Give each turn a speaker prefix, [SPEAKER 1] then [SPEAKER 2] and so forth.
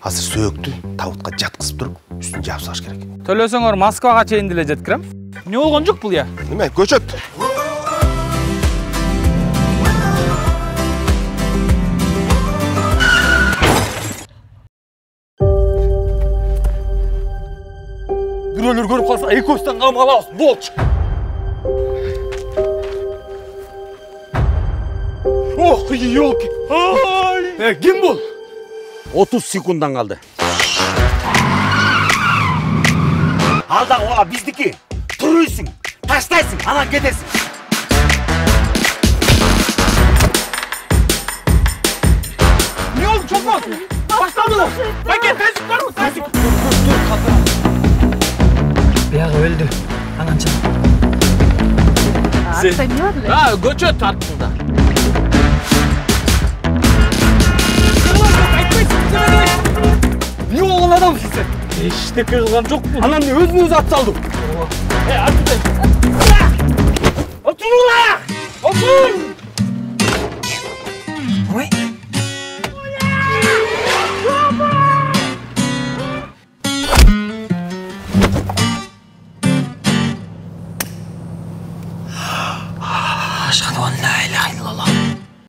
[SPEAKER 1] Азыр сөөктү табутка жаткызып туруп, үстүн жаап салыш керек.
[SPEAKER 2] Төлөсөңөр Москвага чейин деле жеткирем. Не болгон жок бул я?
[SPEAKER 1] Неме, көчөт?
[SPEAKER 2] Бирөөлөр көрүп калса, экөөбүздөн камга алабыз. Болчу. Ох, ёлки. Ай! Ким бул?
[SPEAKER 3] 30 секунддан қалды. Алдағы оға біздікі. Тұрыйсың, таштайсың, анан кетесің.
[SPEAKER 2] Не oldu çok mu? Başladı. Paket tezgah var mı? Tezgah. Dur kaldır.
[SPEAKER 4] Bayağı öldü. Anan canım.
[SPEAKER 2] Sen ne oldu? Ha, göçöt tartında. Ne oldu adamsın sen? İşte kırılgan çok mu?
[SPEAKER 3] Anam özünüz at saldım.
[SPEAKER 2] Artık